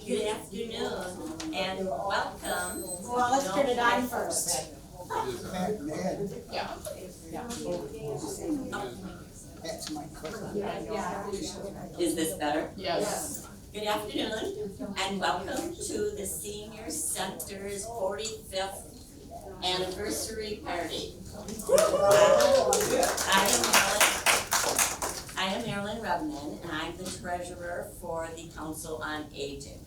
Good afternoon and welcome. Well, let's turn it on first. That's my cousin. Is this better? Yes. Good afternoon and welcome to the Senior Center's 45th anniversary party. I am Marilyn Rubman and I'm the treasurer for the Council on Aging.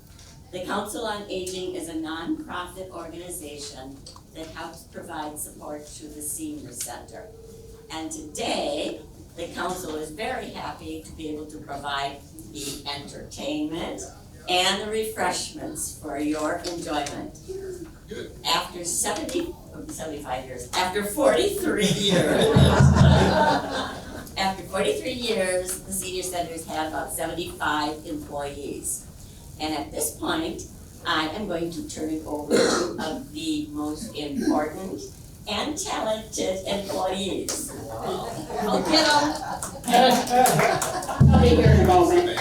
The Council on Aging is a nonprofit organization that helps provide support to the Senior Center. And today, the council is very happy to be able to provide the entertainment and the refreshments for your enjoyment. After 75 years, after 43 years, after 43 years, the Senior Centers have about 75 employees. And at this point, I am going to turn it over to two of the most important and talented employees. I'll get them. I'll be here in a moment.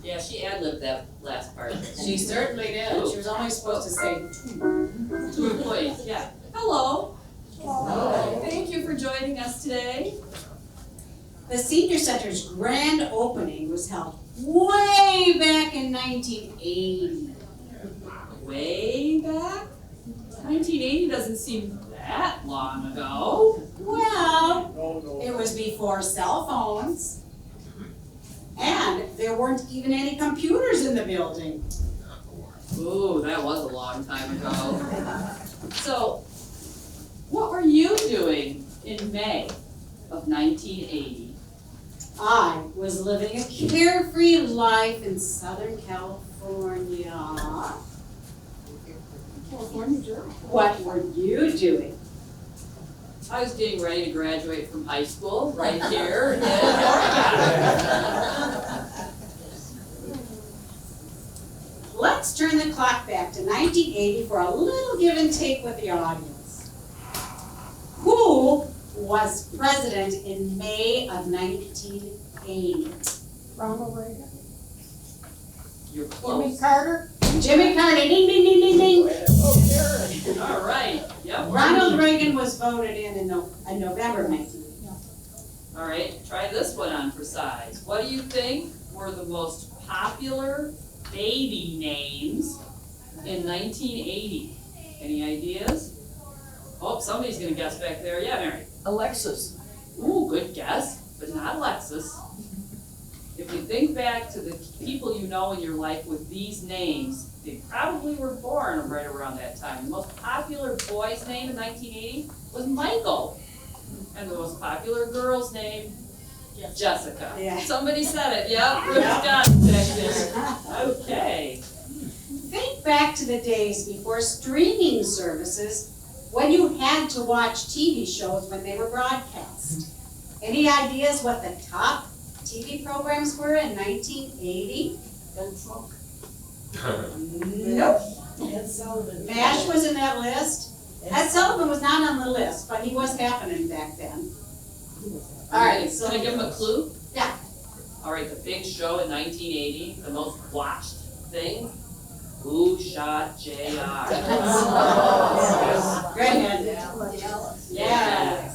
Yeah, she ad-libbed that last part. She certainly did. She was only supposed to say Two employees, yeah. Hello. Hello. Thank you for joining us today. The Senior Center's grand opening was held way back in 1980. Way back? 1980 doesn't seem that long ago. Well, it was before cell phones. And there weren't even any computers in the building. Ooh, that was a long time ago. So, what were you doing in May of 1980? I was living a carefree life in Southern California. California. What were you doing? I was getting ready to graduate from high school right here in Let's turn the clock back to 1980 for a little give and take with the audience. Who was president in May of 1980? Ronald Reagan. You're Jimmy close. Carter. Jimmy Carter, ding, ding, ding, ding, ding. All right, yep. Ronald Reagan was voted in November 1980. All right, try this one on for size. What do you think were the most popular baby names in 1980? Any ideas? Oh, somebody's gonna guess back there. Yeah, Mary. Alexis. Ooh, good guess, but not Alexis. If you think back to the people you know in your life with these names, they probably were born right around that time. The most popular boy's name in 1980 was Michael. And the most popular girl's name, Jessica. Yeah. Somebody said it, yep, Ruth got it back there. Okay. Think back to the days before streaming services when you had to watch TV shows when they were broadcast. Any ideas what the top TV programs were in 1980? Nope. MASH was in that list. Ed Sullivan was not on the list, but he was happening back then. All right, so Can I give them a clue? Yeah. All right, the big show in 1980, the most watched thing, Who Shot JR? Great. Yeah.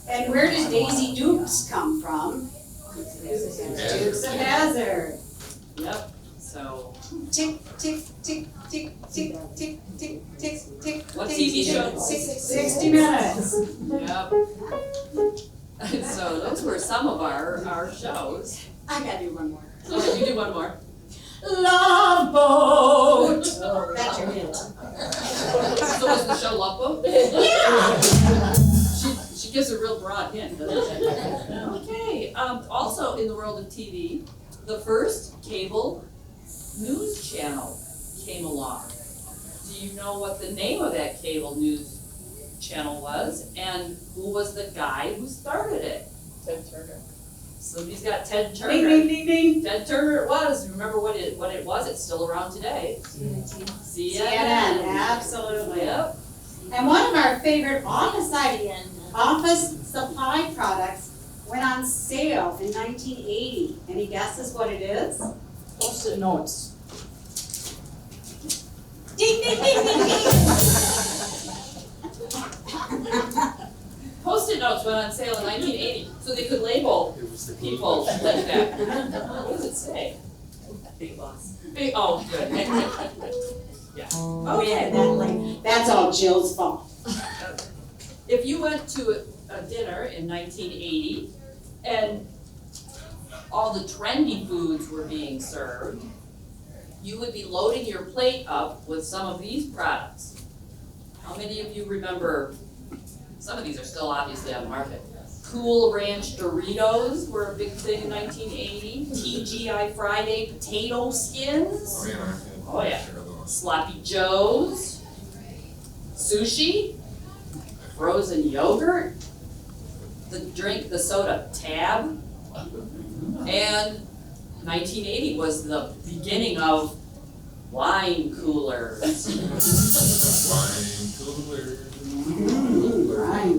And where does Daisy Dukes come from? Dukes of Hazzard. Yep, so Tick, tick, tick, tick, tick, tick, tick, tick, tick. What tick, TV tick, show? tick, 60 minutes. Yep. So those were some of our shows. I gotta do one more. So you do one more. Love Boat. That's your hint. So was the show Love Boat? Yeah. She gives a real broad hint, doesn't she? Okay, also in the world of TV, the first cable news channel came along. Do you know what the name of that cable news channel was, and who was the guy who started it? Ted Turner. Somebody's got Ted Turner. Ding, ding, ding, ding. Ted Turner it was. Remember what it was? It's still around today. CNN, absolutely. Yep. And one of our favorite office supply products went on on sale in 1980. Any guesses what it is? Post-it notes. Ding, ding, ding, ding, ding. Post-it notes went on sale in 1980, so they could label It was the people like that. What does it say? Big boss. Big, oh, good. Yeah. Oh, yeah, that's all Jill's fault. If you went to a dinner in 1980 and all the trendy foods were being served, you would be loading your plate up with some of these products. How many of you remember, some of these are still obviously on the market. Cool Ranch Doritos were a big thing in 1980. TGI Friday potato skins. Oh, yeah. Oh, yeah. Sure, those. Sloppy Joes. Sushi. Frozen yogurt. The soda Tab. And 1980 was the beginning of wine coolers. Wine cooler. Right.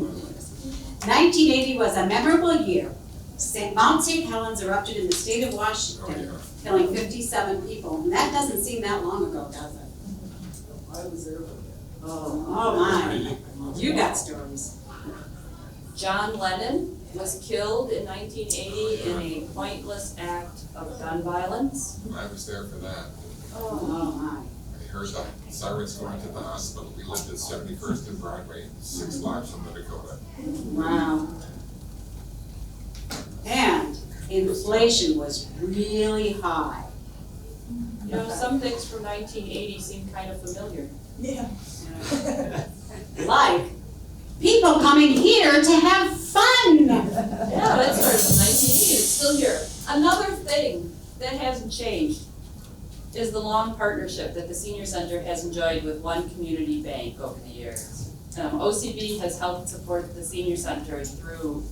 1980 was a memorable year. Mount St. Helens erupted in the state of Oh, Washington, yeah. killing 57 people. And that doesn't seem that long ago, does it? I was there. Oh my, you got stories. John Lennon was killed in 1980 in a pointless act of gun violence. I was there for that. Oh my. I heard the sirens going to the hospital. We lived at 71st and Broadway, 6 blocks from the Dakota. Wow. And inflation was really high. You know, some things from 1980 seem kind of familiar. Like, people coming here to have fun. Yeah, that started in 1980, it's still here. Another thing that hasn't changed is the long partnership that the Senior Center has enjoyed with One Community Bank over the years. OCB has helped support the Senior Center through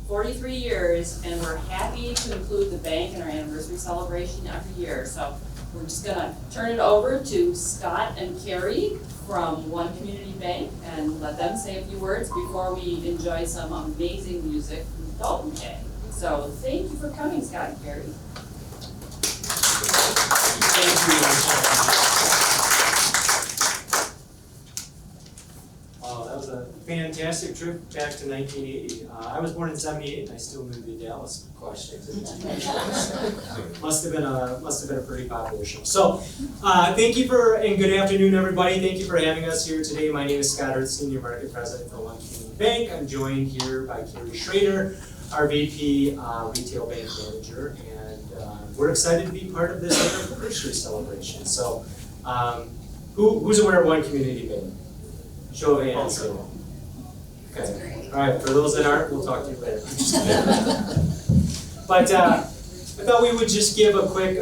43 years, and we're happy to include the bank in our anniversary celebration every year. So we're just gonna turn it over to Scott and Carrie from One Community Bank and let them say a few words before we enjoy some amazing music from Dalton Gang. So thank you for coming, Scott and Carrie. That was a fantastic trip back to 1980. I was born in '78 and I still moved to Dallas. Questions? Must have been a pretty popular show. So, thank you and good afternoon, everybody. Thank you for having us here today. My name is Scott Hurd, Senior Market President for One Community Bank. I'm joined here by Carrie Schrader, our VP Retail Bank Manager, and we're excited to be part of this anniversary celebration. So, who's aware of One Community Bank? Show of hands. Okay. All right. For those that aren't, we'll talk to you later. But I thought we would just give a quick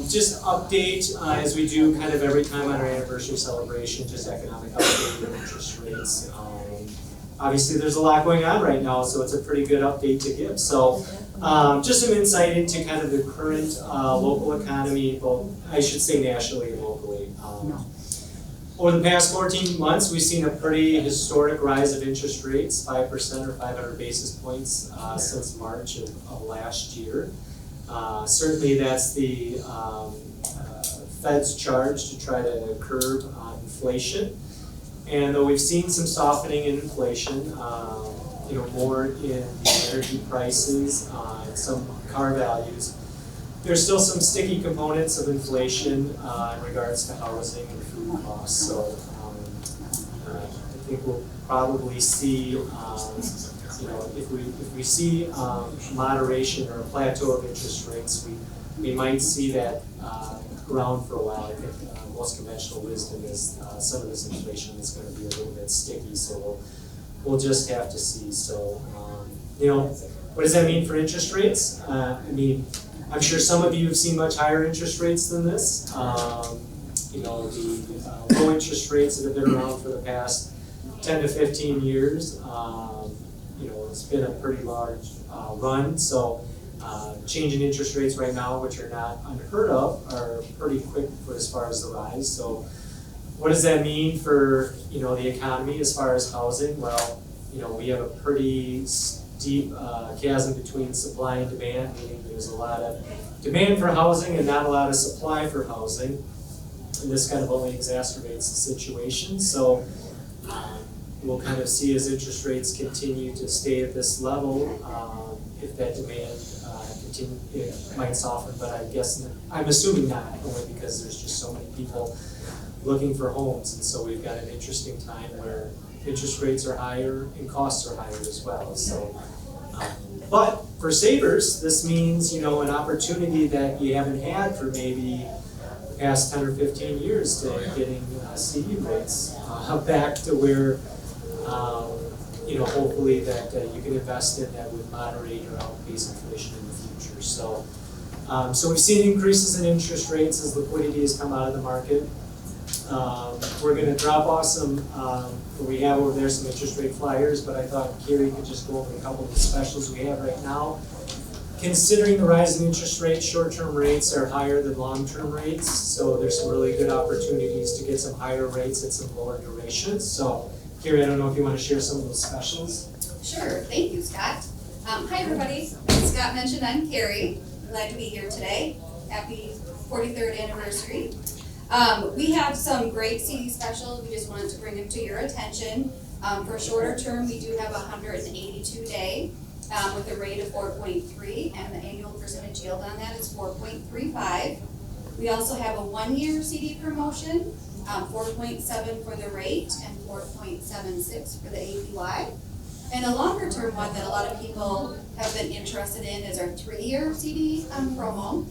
just update as we do kind of every time on our anniversary celebration, just economic update and interest rates. Obviously, there's a lot going on right now, so it's a pretty good update to give. So just some insight into kind of the current local economy, both, I should say nationally and locally. Over the past 14 months, we've seen a pretty historic rise of interest rates, 5% or 500 basis points since March of last year. Certainly that's the Fed's charge to try to curb inflation. And though we've seen some softening in inflation, more in the energy prices and some car values, there's still some sticky components of inflation in regards to housing and food costs. So I think we'll probably see, if we see moderation or a plateau of interest rates, we might see that around for a while. I think most conventional wisdom is some of this inflation is going to be a little bit sticky. So we'll just have to see. So what does that mean for interest rates? I'm sure some of you have seen much higher interest rates than this. The low interest rates that have been around for the past 10 to 15 years. It's been a pretty large run. So change in interest rates right now, which are not unheard of, are pretty quick as far as the rise. So what does that mean for the economy as far as housing? Well, we have a pretty deep chasm between supply and demand, meaning there's a lot of demand for housing and not a lot of supply for housing. And this kind of only exacerbates the situation. So we'll kind of see as interest rates continue to stay at this level, if that demand it might soften, but I'm assuming not, only because there's just so many people looking for homes, and so we've got an interesting time where interest rates are higher and costs are higher as well. So, but for savers, this means, you know, an opportunity that you haven't had for maybe the past 10 or 15 years to getting CD rates back to where, you know, hopefully that you can invest in that would moderate or outpace inflation in the future. So, so we've seen increases in interest rates as liquidity has come out of the market. We're going to drop off some, we have over there some interest rate flyers, but I thought Carrie could just go over a couple of the specials we have right now. Considering the rise in interest rates, short-term rates are higher than long-term rates, so there's some really good opportunities to get some higher rates at some lower durations. So, Carrie, I don't know if you want to share some of those specials. Sure, thank you, Scott. Hi, everybody. As Scott mentioned, I'm Carrie. Glad to be here today. Happy 43rd anniversary. We have some great CD specials. We just wanted to bring them to your attention. For shorter term, we do have a 182-day with a rate of 4.3, and the annual percentage yield on that is 4.35. We also have a 1-year CD promotion, 4.7 for the rate and 4.76 for the APY. And a longer term one that a lot of people have been interested in is our 3-year CD promo.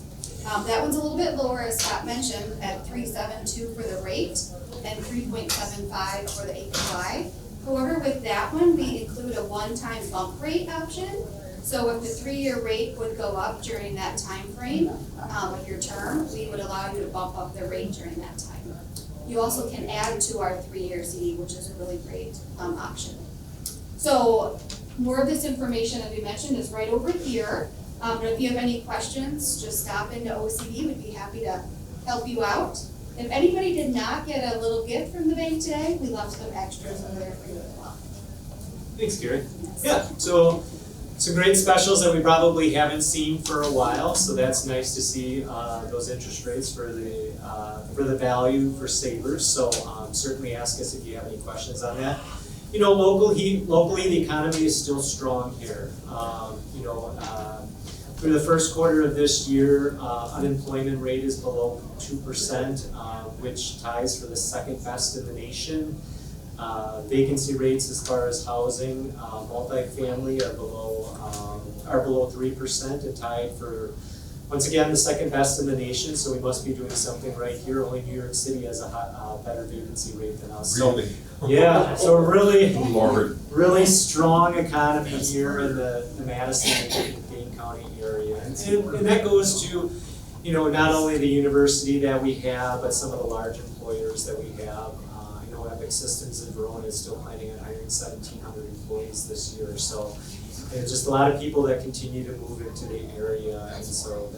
That one's a little bit lower, as Scott mentioned, at 3.72 for the rate and 3.75 for the APY. However, with that one, we include a one-time bump rate option. So if the 3-year rate would go up during that time frame of your term, we would allow you to bump up the rate during that time. You also can add to our 3-year CD, which is a really great option. So more of this information, as we mentioned, is right over here. But if you have any questions, just stop into OCD. We'd be happy to help you out. If anybody did not get a little gift from the bank today, we left some extras in there for you as well. Thanks, Carrie. Yeah, so some great specials that we probably haven't seen for a while, so that's nice to see those interest rates for the value for savers. So certainly ask us if you have any questions on that. You know, locally the economy is still strong here. For the first quarter of this year, unemployment rate is below 2%, which ties for the second best in the nation. Vacancy rates as far as housing, multifamily are below 3% and tied for, once again, the second best in the nation. So we must be doing something right here. Only New York City has a better vacancy rate than us. Really? Yeah, so really, Lord. really strong economy here in the Madison and Dane County area. And that goes to, you know, not only the university that we have, but some of the large employers that we have. I know Epic Systems in Verona is still planning on hiring 1,700 employees this year. So there's just a lot of people that continue to move into the area, and so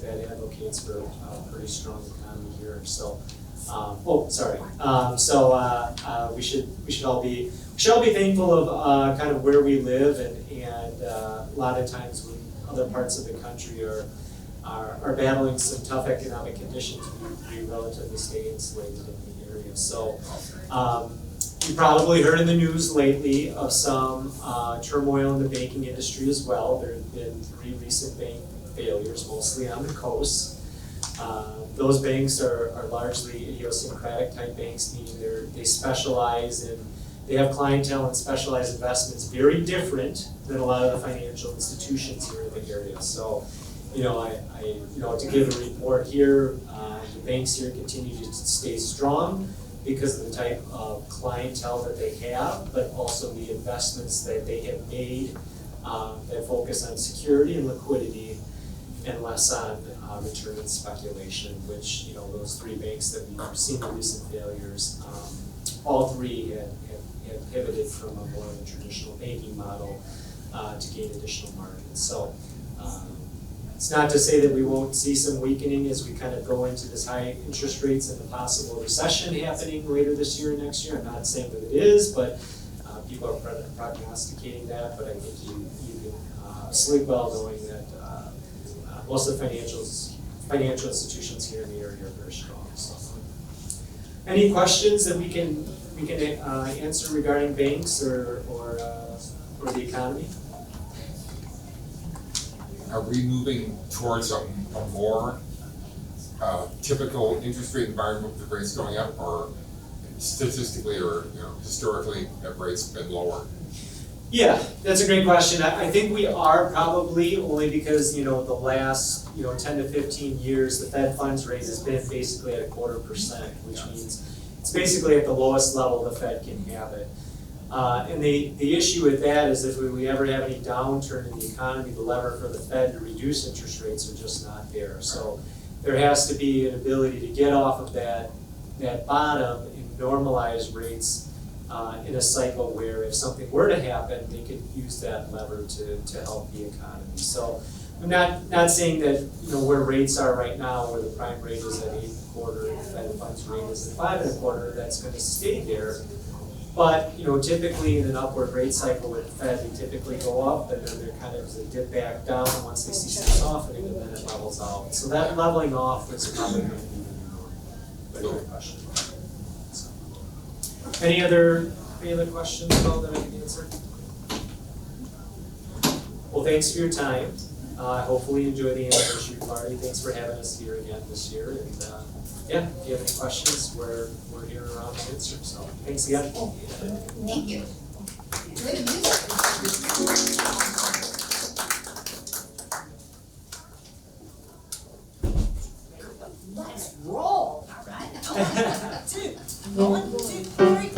that advocates for a pretty strong economy here. So. We should all be thankful of kind of where we live, and a lot of times when other parts of the country are battling some tough economic conditions, we relatively stay insulated in the area. So you probably heard in the news lately of some turmoil in the banking industry as well. There have been 3 recent bank failures, mostly on the coast. Those banks are largely idiosyncratic type banks, meaning they specialize in, they have clientele and specialized investments very different than a lot of the financial institutions here in the area. So, you know, to give a report here, the banks here continue to stay strong because of the type of clientele that they have, but also the investments that they have made that focus on security and liquidity and less on return and speculation, which, you know, those 3 banks that we've seen the recent failures, all 3 have pivoted from a more of a traditional banking model to gain additional margins. So it's not to say that we won't see some weakening as we kind of go into this high interest rates and the possible recession happening later this year and next year. I'm not saying that it is, but people are prognosticating that, but I think you can sleep well knowing that most of the financial institutions here in the area are very strong. So, any questions that we can answer regarding banks or the economy? Are we moving towards a more typical interest rate environment with rates going up, or statistically or historically have rates been lower? Yeah, that's a great question. I think we are probably, only because the last 10 to 15 years the Fed funds rate has been basically at 0.25%, which means it's basically at the lowest level the Fed can have it. And the issue with that is if we ever have any downturn in the economy, the lever for the Fed to reduce interest rates are just not there. So there has to be an ability to get off of that bottom and normalize rates in a cycle where if something were to happen, they could use that lever to help the economy. So I'm not saying that where rates are right now, where the prime rate is at 8.25, and the Fed funds rate is at 5.25, that's going to stay there. But typically in an upward rate cycle with the Fed, they typically go up, and then they're kind of they dip back down once they see some softening, and then it levels out. So that leveling off is probably going to be the norm. But good question. So, any other questions at all that I can answer? Well, thanks for your time. Hopefully you enjoy the anniversary party. Thanks for having us here again this year. And yeah, if you have any questions, we're here around to answer. So thanks again. Thank you. Enjoy the music. Let's roll. All right. One, two, three.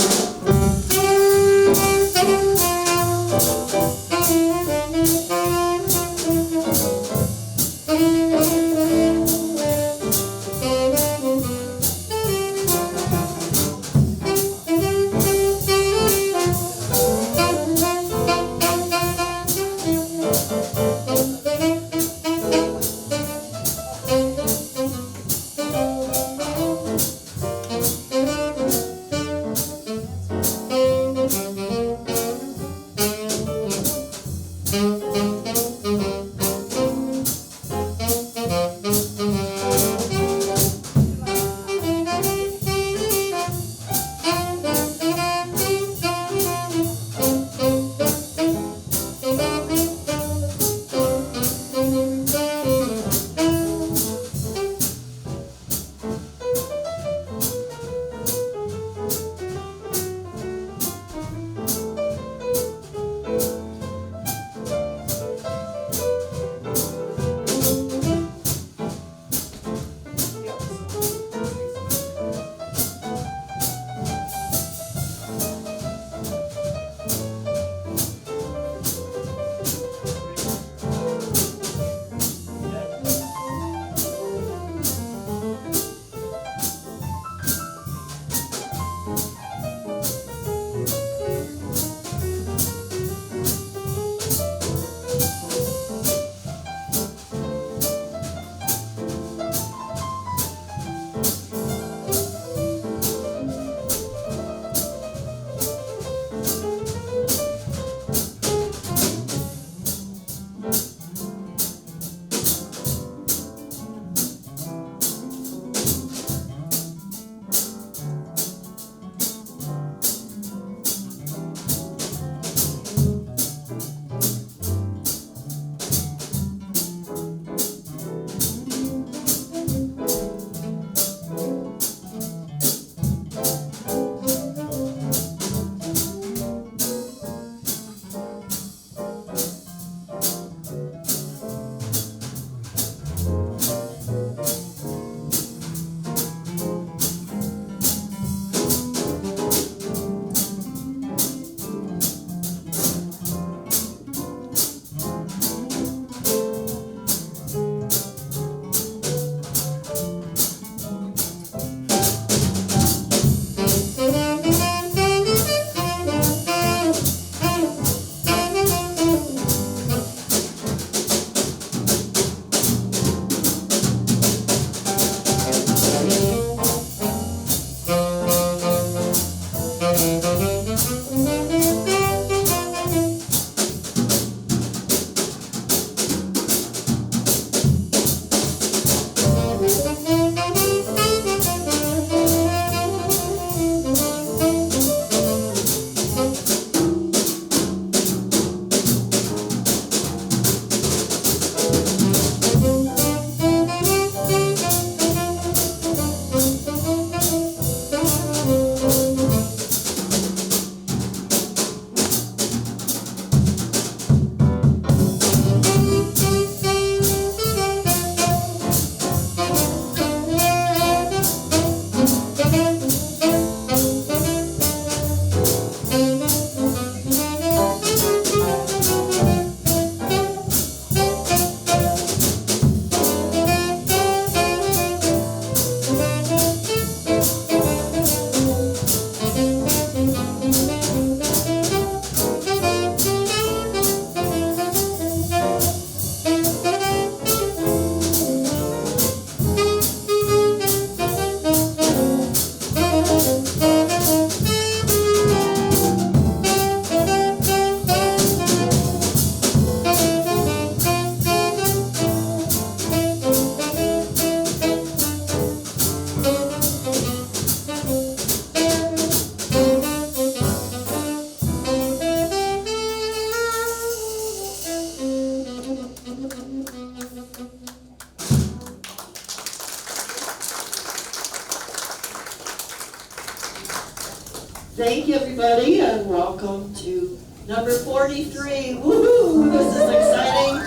Thank you, everybody, and welcome to number 43. Woohoo! This is exciting,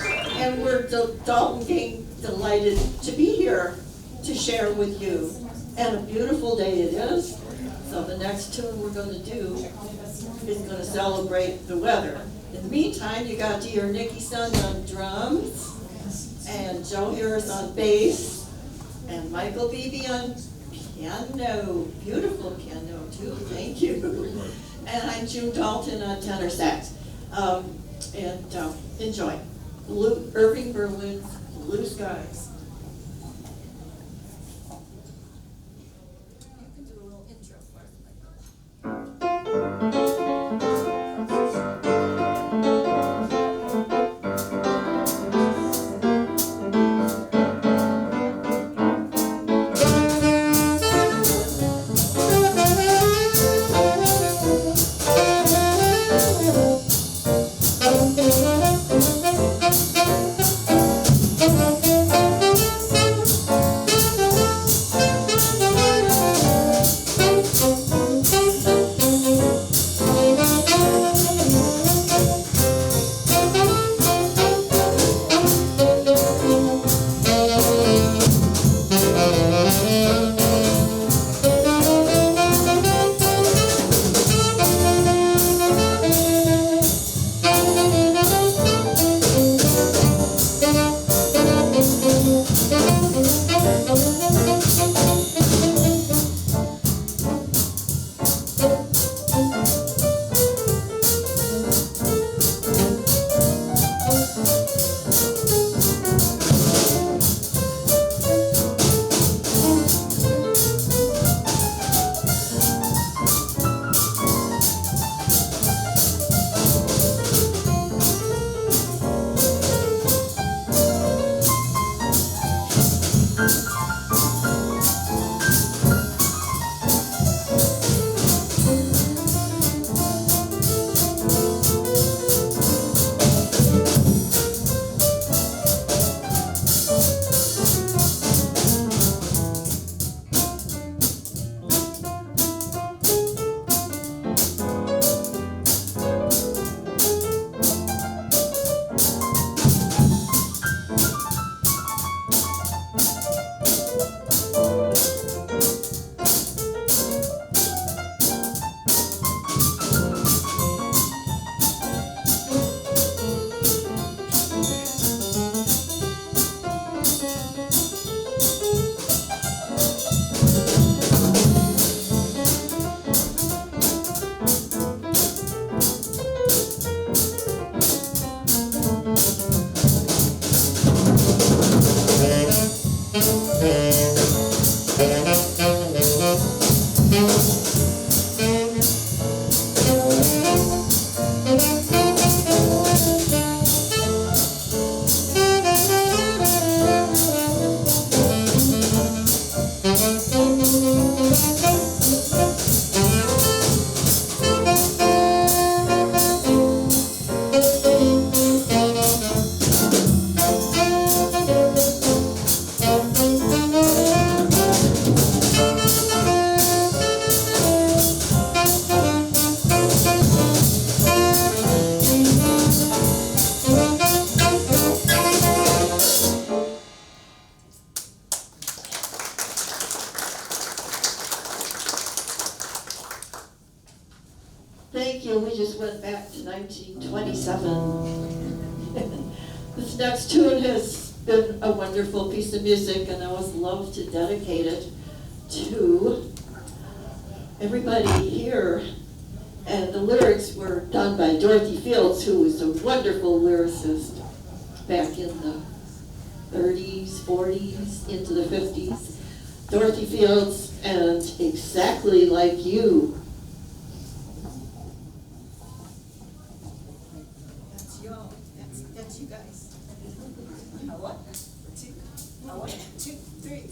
and we're Dalton Gang delighted to be here to share with you. And a beautiful day it is. So the next tune we're going to do is going to celebrate the weather. In the meantime, you got to hear Nikki Sun on drums, and Joe Harris on bass, and Michael Beebe on piano, beautiful piano too, thank you. And I'm June Dalton on tenor sax. Enjoy. Irving Berlin's Blue Skies. You can do a little intro for Thank you. We just went back to 1927. This next tune has been a wonderful piece of music, and I always love to dedicate it to everybody here. And the lyrics were done by Dorothy Fields, who was a wonderful lyricist back in the 30s, 40s, into the 50s. Dorothy Fields and Exactly Like You. That's you guys. A one, two, three.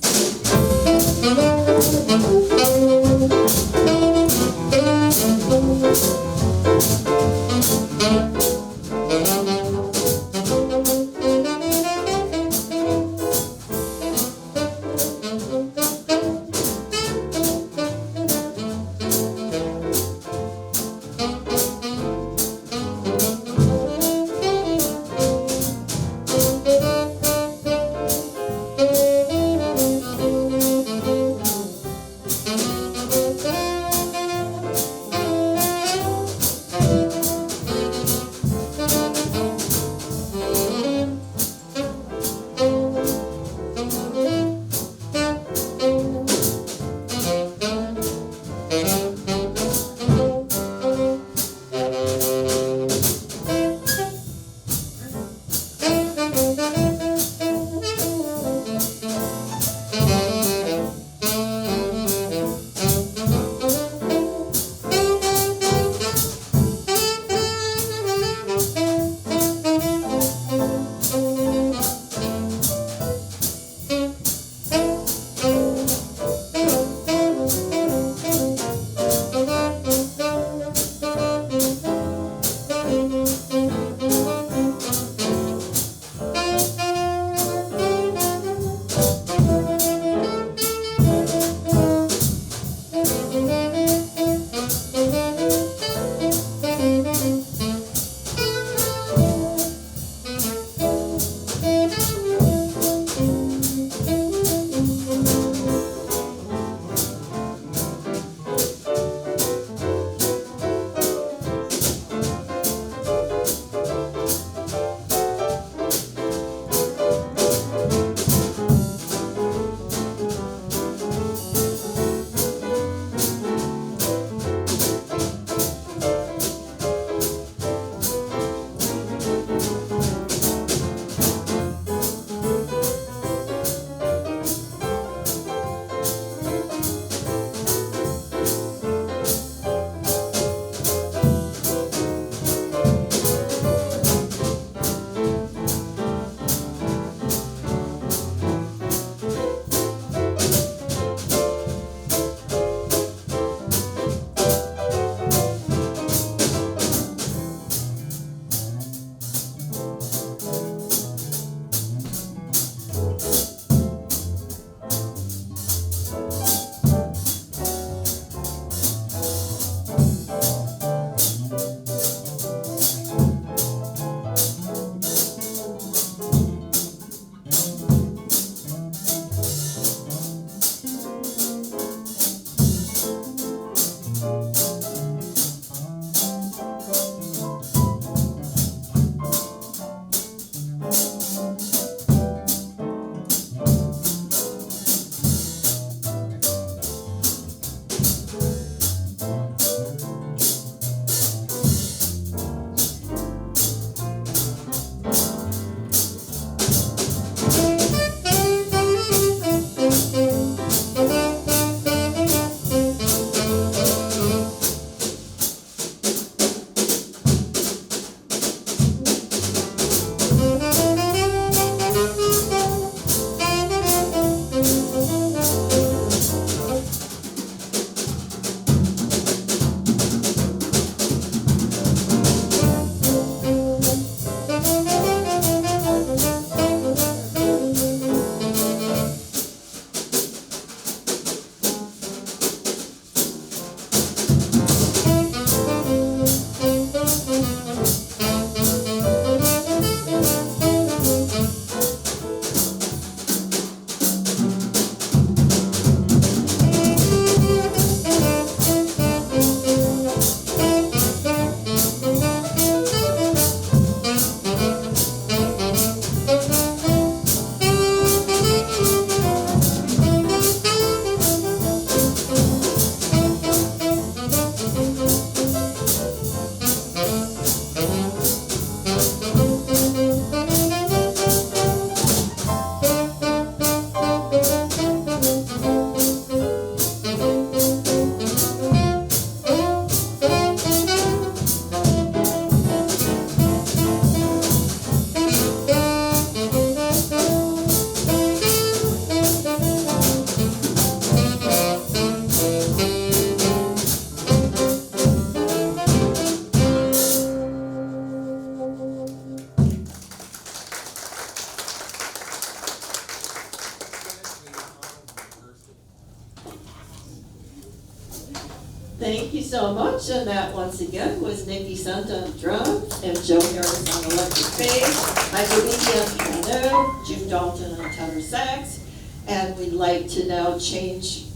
Thank you so much, and that once again was Nikki Santa on drums and Joe Harris on electric bass, Michael Beatty on piano, Jim Dalton on tenor sax, and we'd like to now change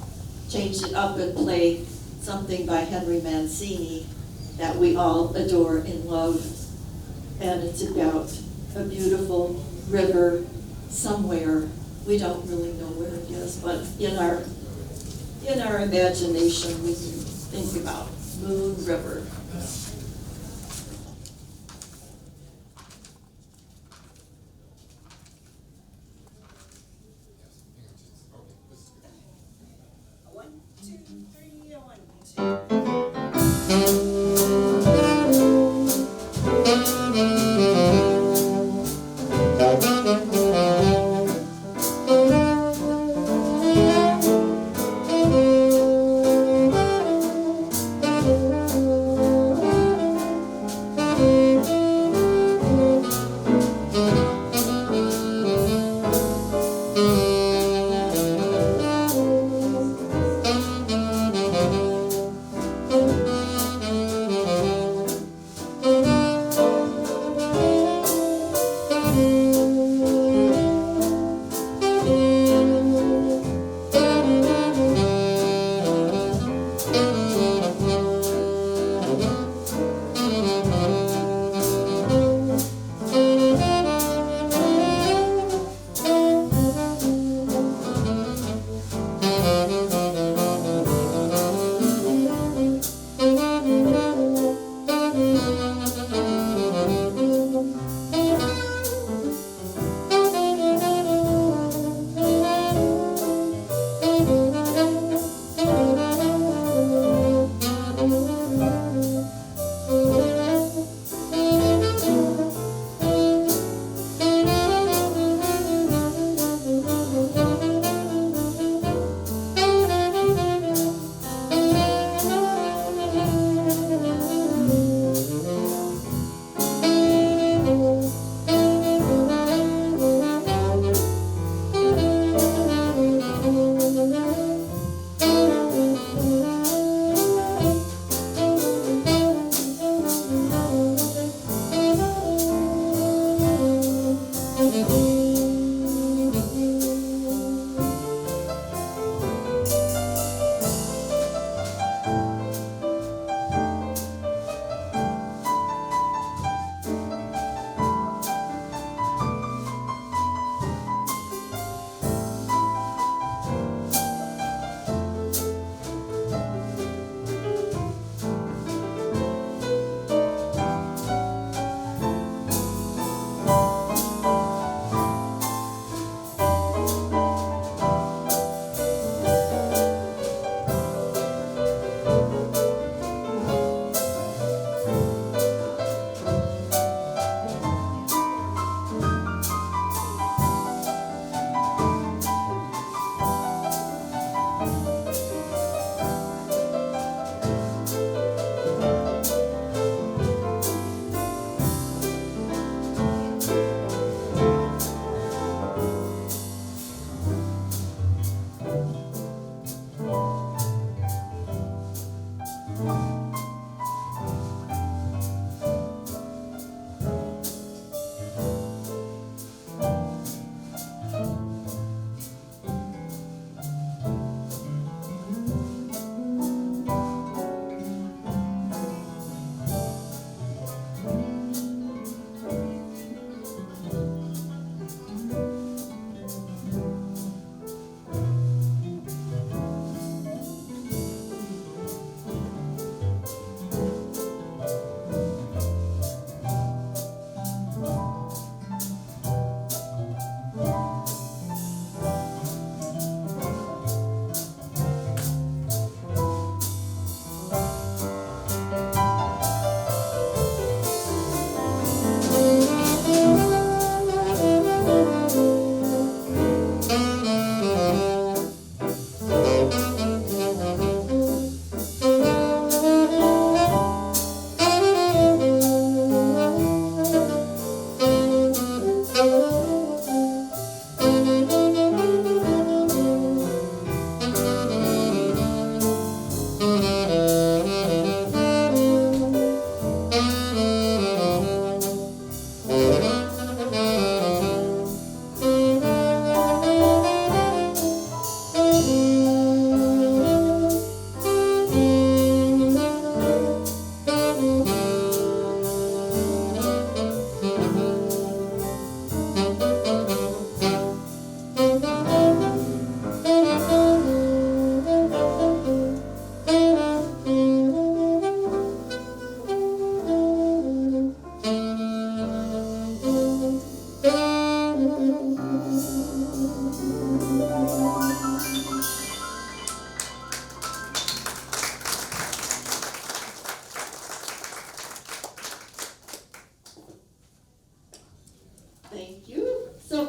it up and play something by Henry Mancini that we all adore and love, and it's about a beautiful river somewhere. We don't really know where it is, but in our imagination, we can think about Moon River. One, two, three, one,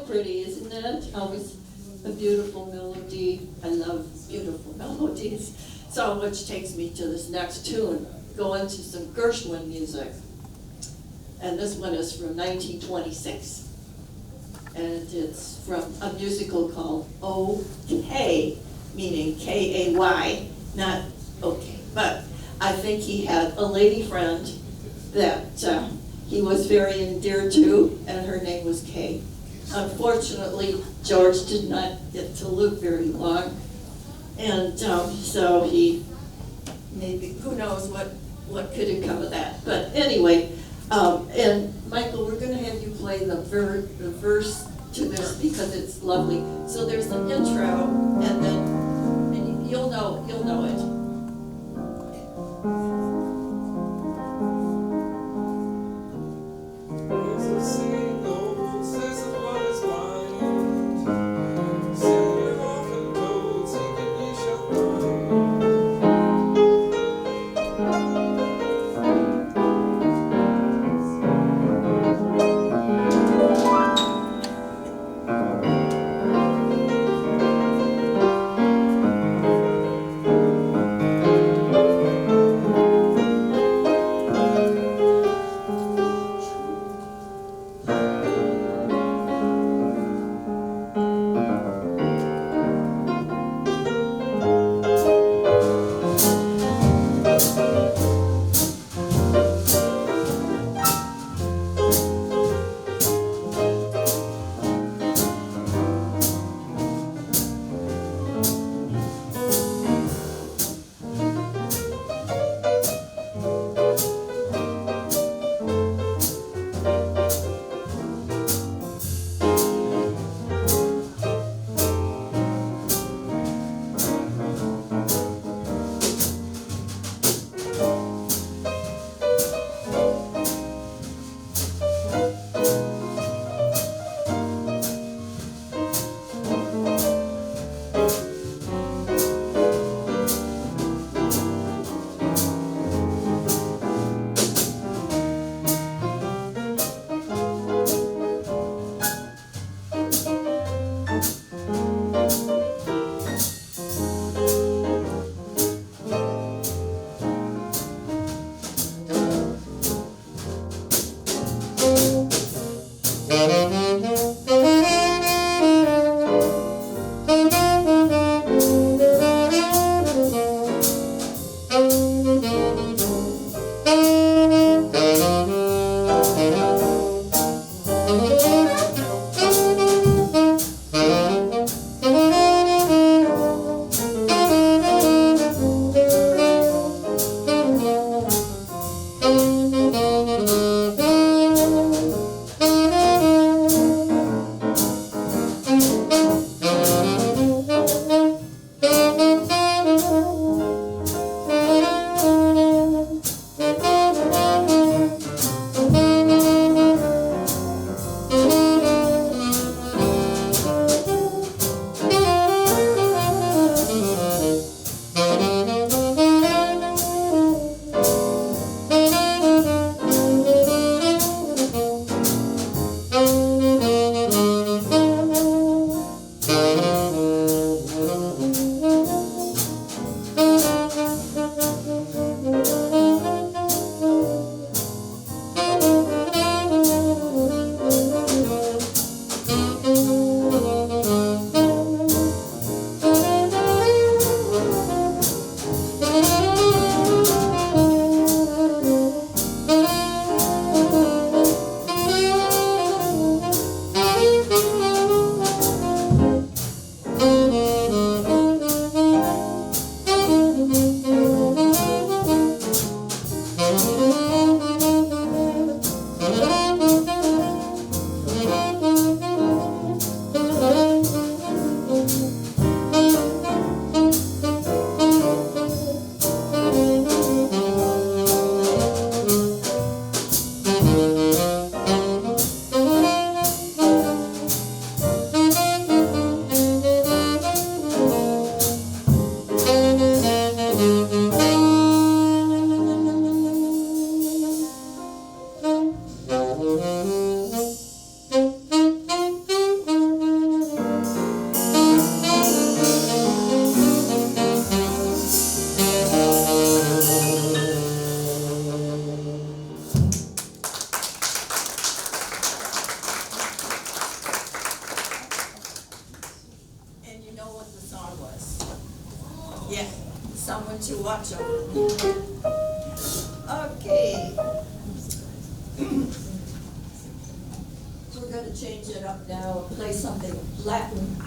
pretty, isn't it? Always a beautiful melody. I love beautiful melodies. So, which takes me to this next tune, go into some Gershwin music. And this one is from 1926. And it's from a musical called OK, meaning K-A-Y, not okay. But I think he had a lady friend that he was very endeared to, and her name was Kay. Unfortunately, George did not get to live very long, and so he, maybe, who knows what could have come of that. But anyway, and Michael, we're gonna have you play the verse to this because it's lovely. So there's the intro, and then you'll know it. Yeah, someone to watch over. Okay. We're gonna change it up now, play something Latin.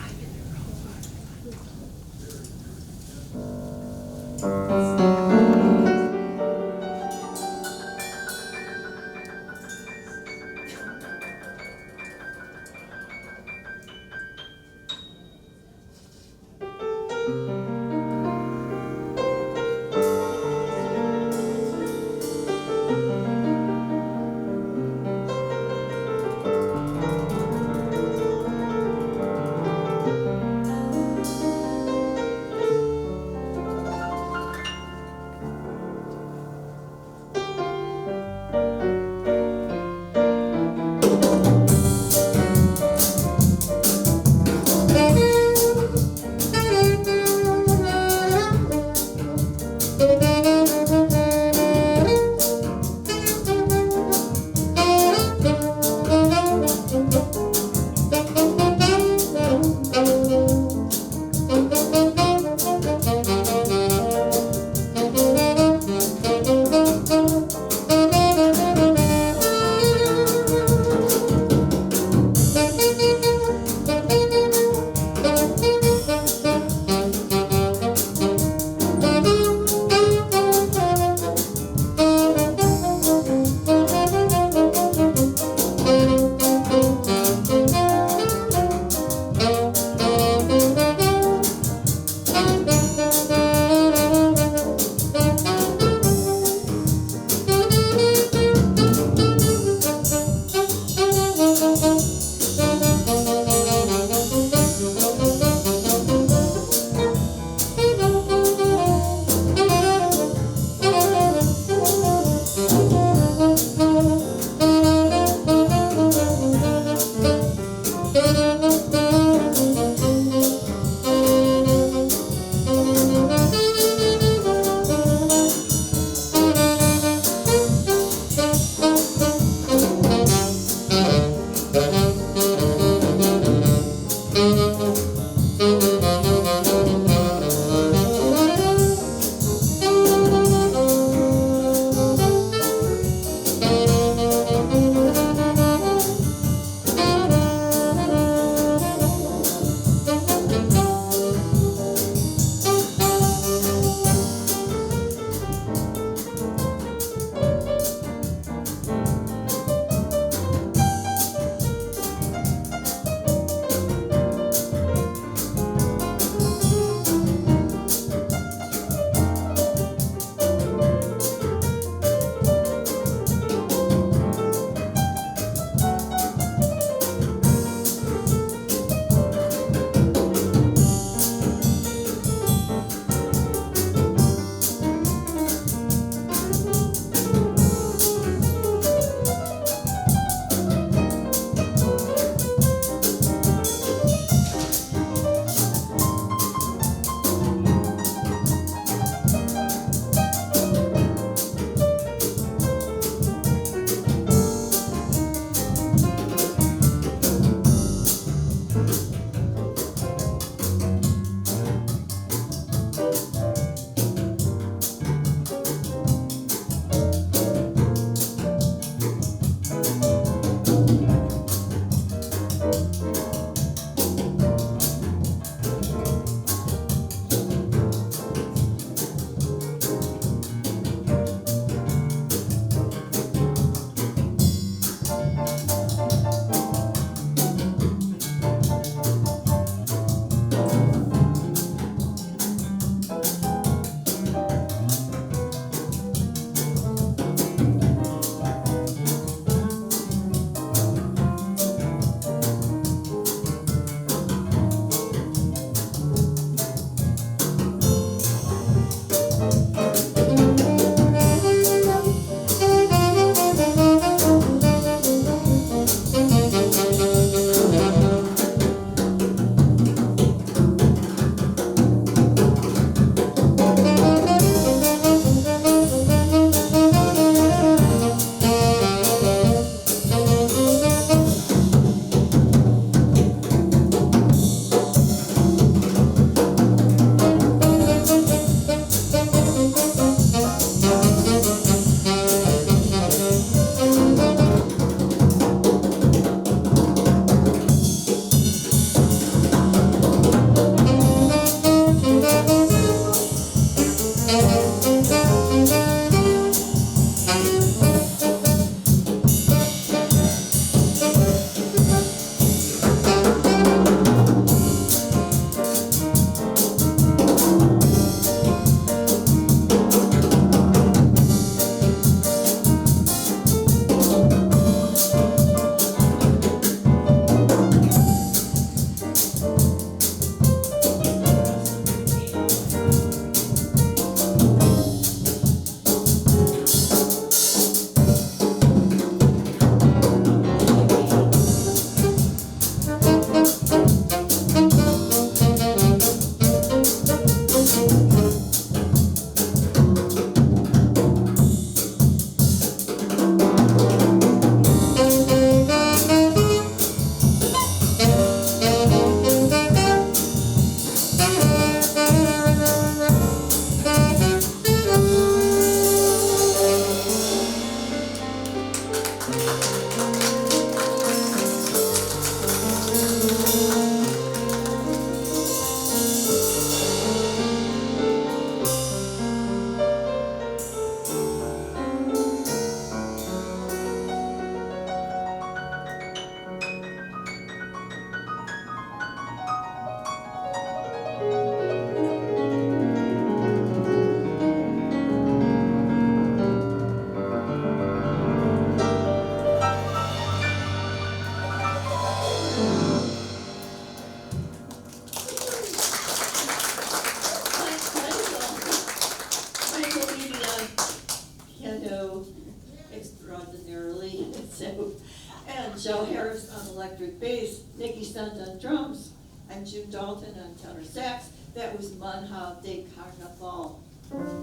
electric bass, Nikki Stunt on drums, and Jim Dalton on tenor sax. That was Manha de Carnaval.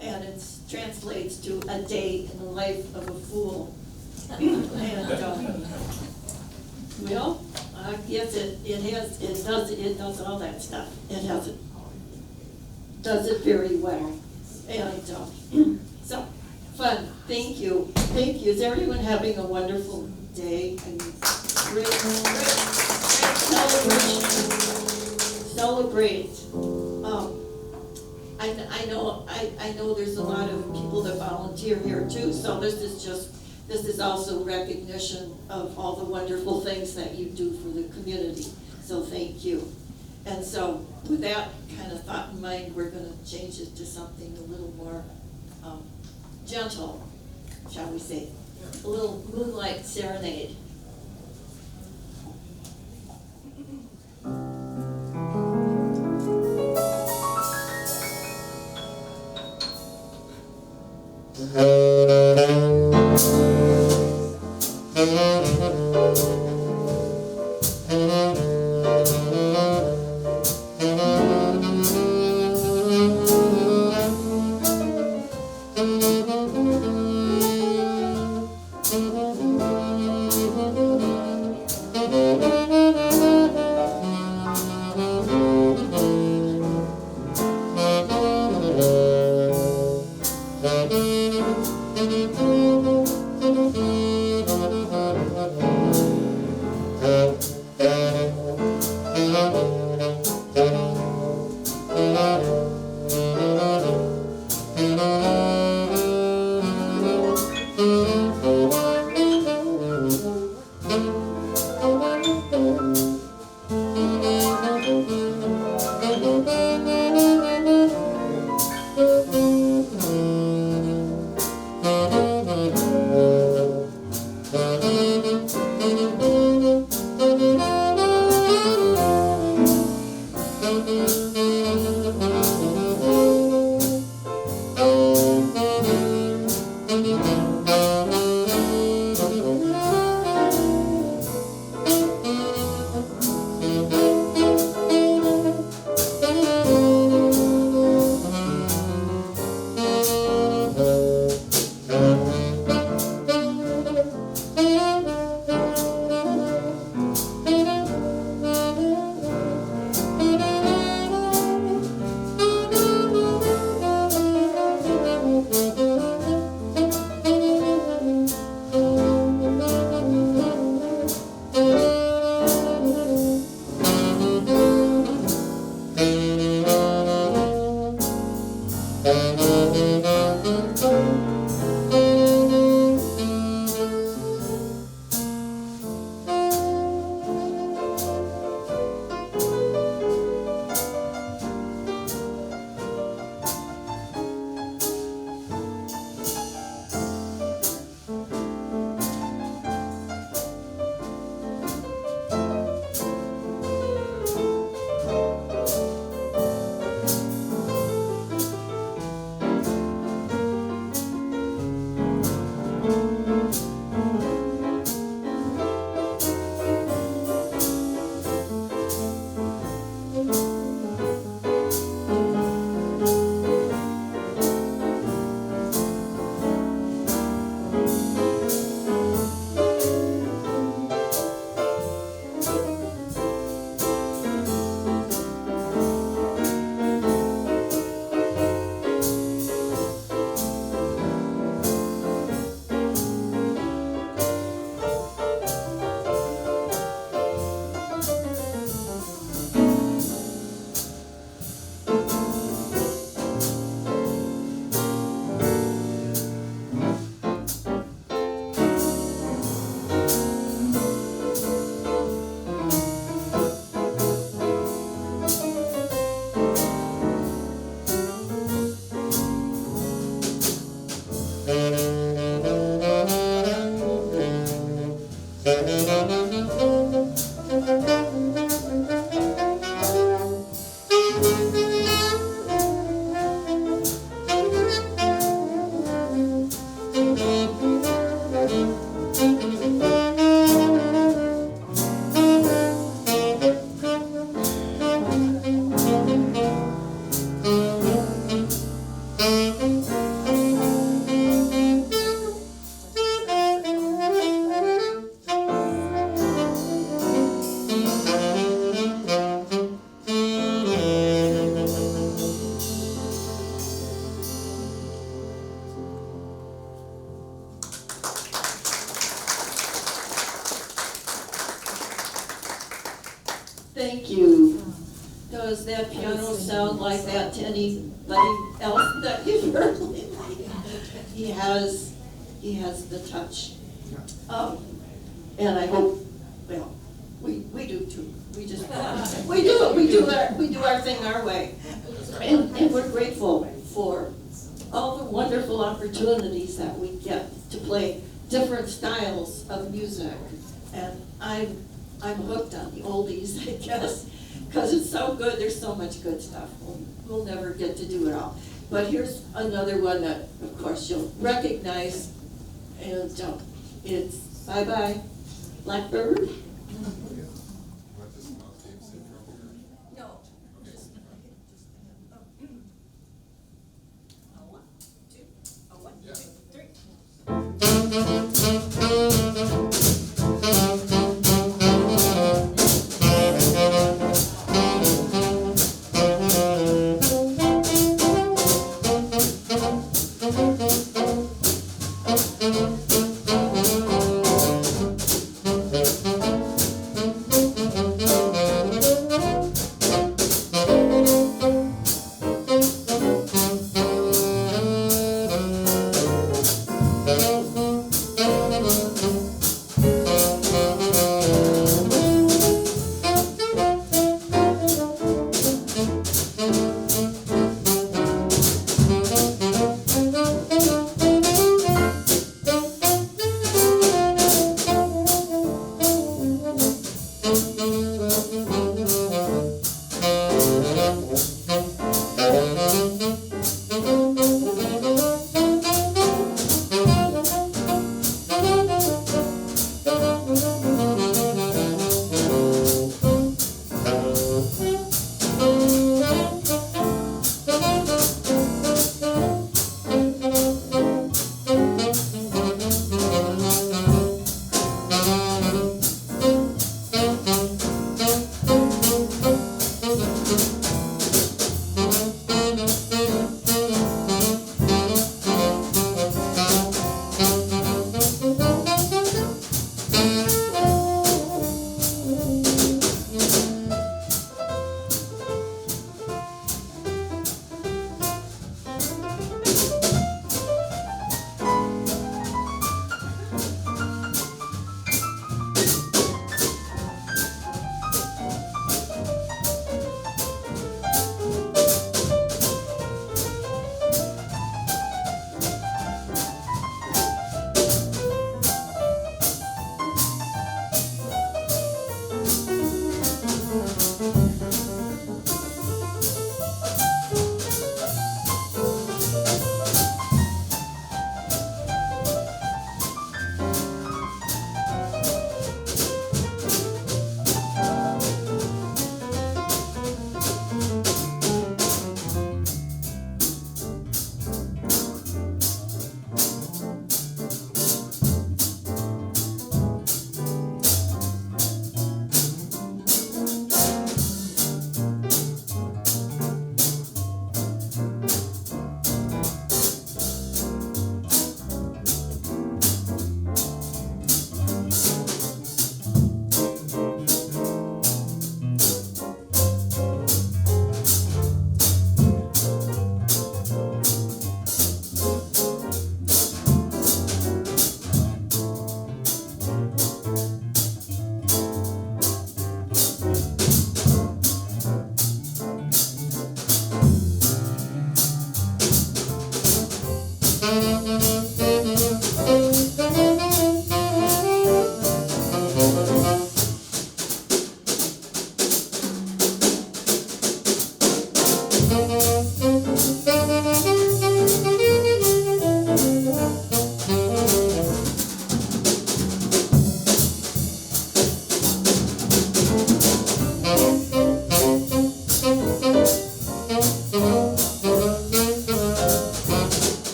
And it translates to a day in the life of a fool. And, well, yes, it does all that stuff. Does it very well. And, so, fun, thank you. Is everyone having a wonderful day? And great celebrate. I know there's a lot of people that volunteer here too, so this is also recognition of all the wonderful things that you do for the community, so thank you. And so with that kind of thought in mind, we're gonna change it to something a little more gentle, shall we say, a little moonlight serenade. you. Does that piano sound like that to anybody else that you've heard lately? He has the touch. And I hope, well, we do too. We just, we do our thing our way. And we're grateful for all the wonderful opportunities that we get to play different styles of music. And I'm hooked on the oldies, I guess, because it's so good. There's so much good stuff. We'll never get to do it all. But here's another one that, of course, you'll recognize. And it's Bye Bye Blackbird. What does Mount Cape syndrome here? No. Okay. Yeah.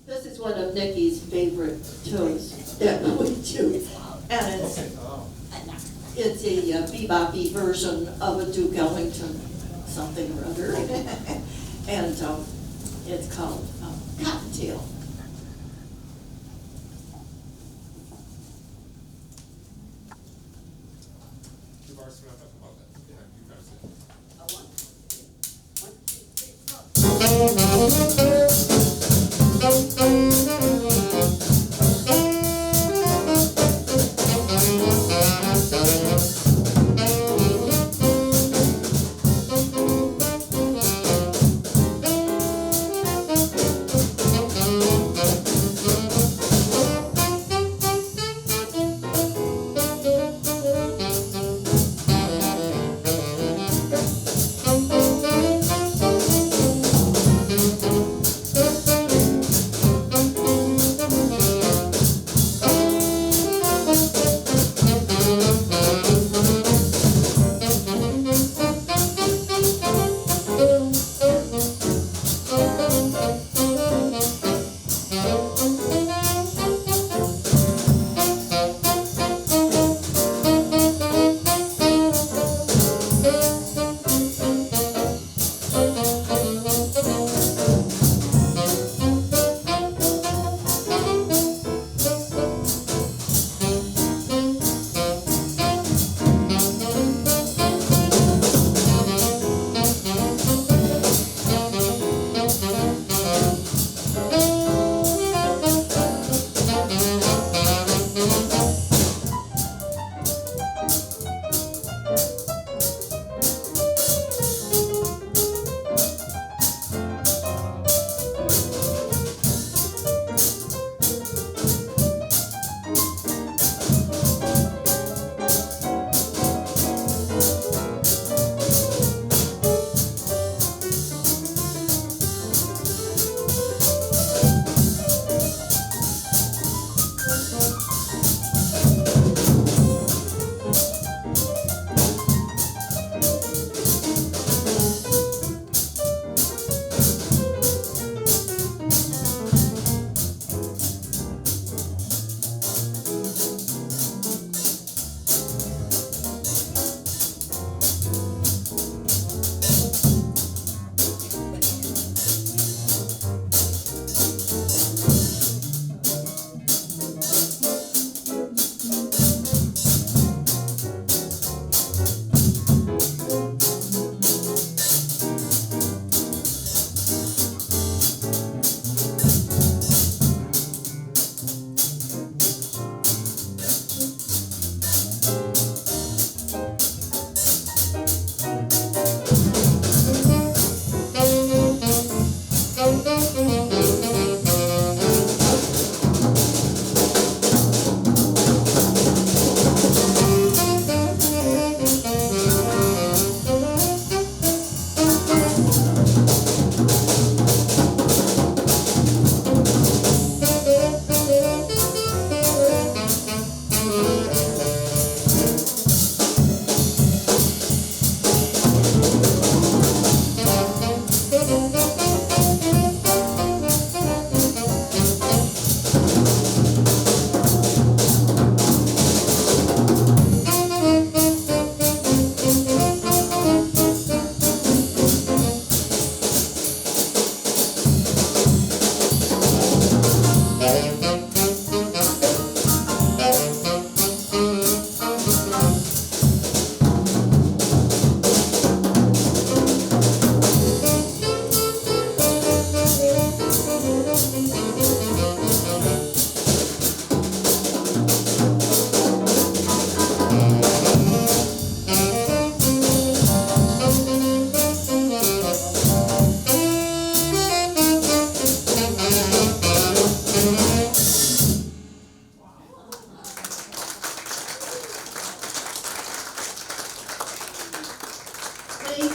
This is one of Nikki's favorite tunes that we do. And it's a bebop version of a Duke Ellington something or other. And it's called Cottontail. You've already spoken about that. Yeah, you guys did.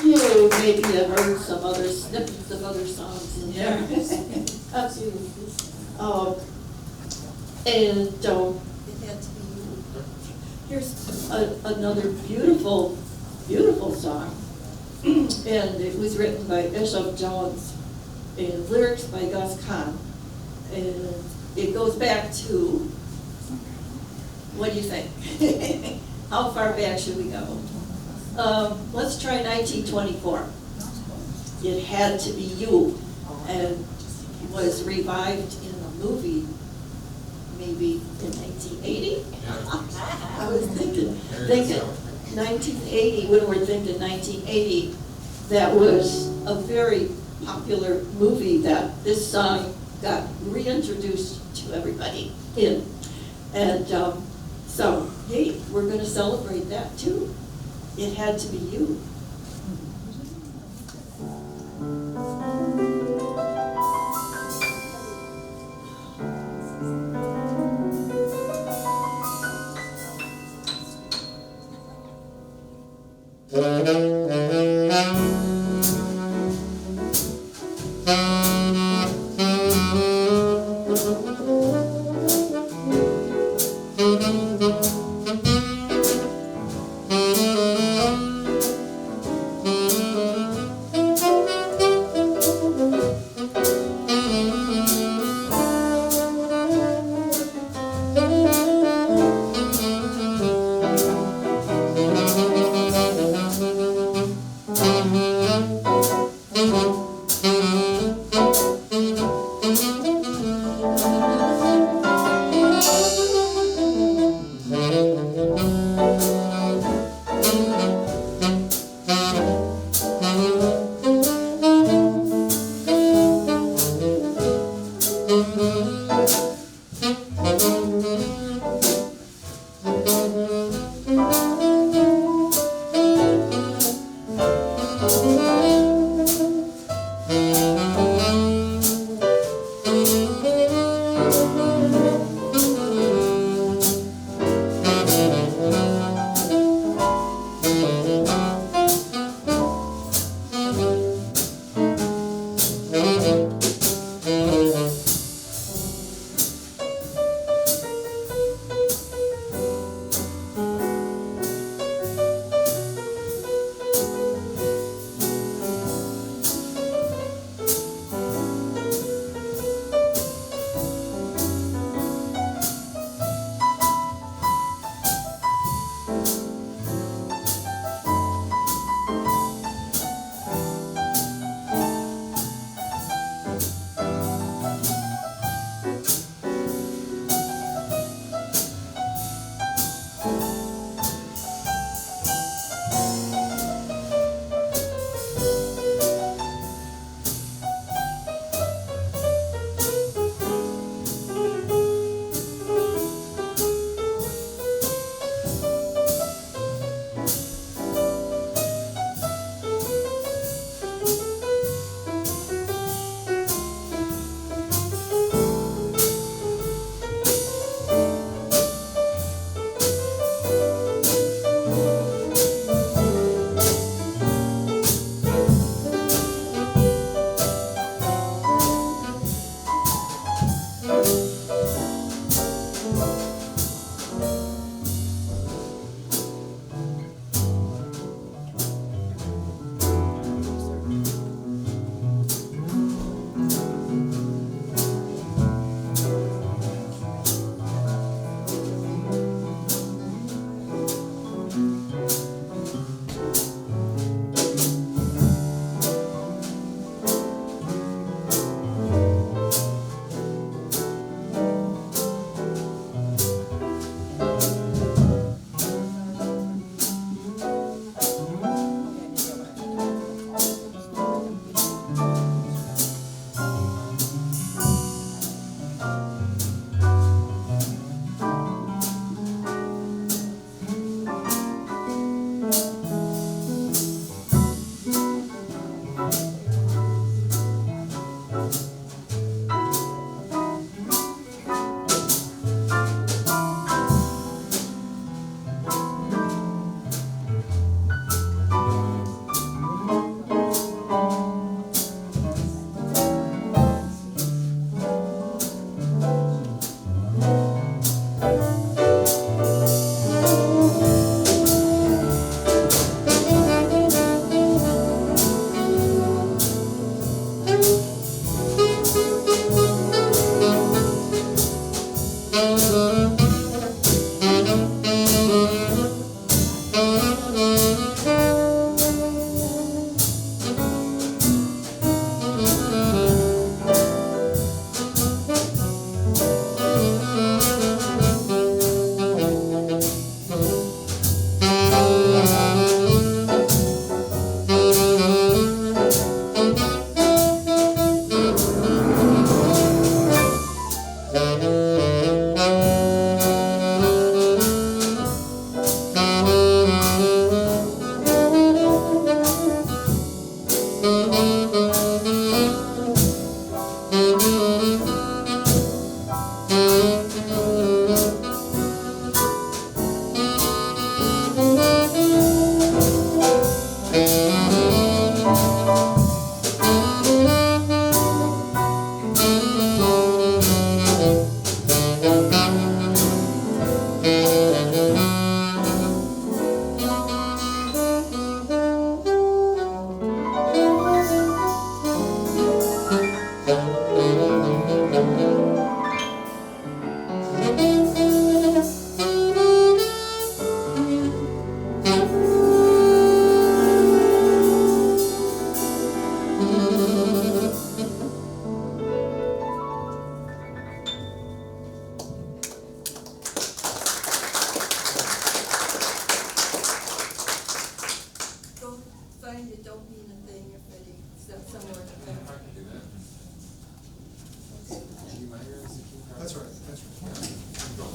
you maybe have heard some other snippets of other songs in there. Absolutely. And It had to be you. here's another beautiful, beautiful song. And it was written by Bishop Jones and lyrics by Gus Kahn. And it goes back to, what do you think? How far back should we go? Let's try 1924. It Had to Be You, and was revived in a movie maybe in 1980. I was thinking 1980, when we're thinking 1980, that was a very popular movie that this song got reintroduced to everybody in. And so, hey, we're gonna celebrate that too. It Had to Be You.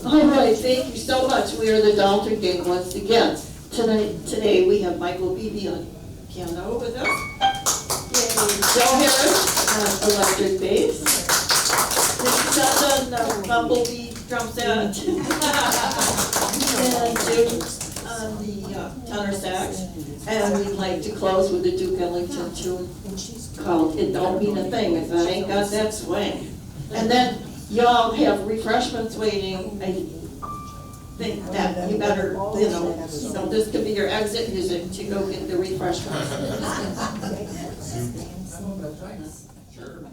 All right, thank you so much. We are the Dalton Gang once again. Today we have Michael Beebe on piano with us. Joe Harris on electric bass. Nick Sutton, Bumblebee drum set. And Jim on the tenor sax. And we'd like to close with a Duke Ellington tune called It Don't Mean a Thing If I Ain't Got That Swing. And then y'all have refreshments waiting. I think that you better, so this could be your exit music to go get the refreshments. Sure.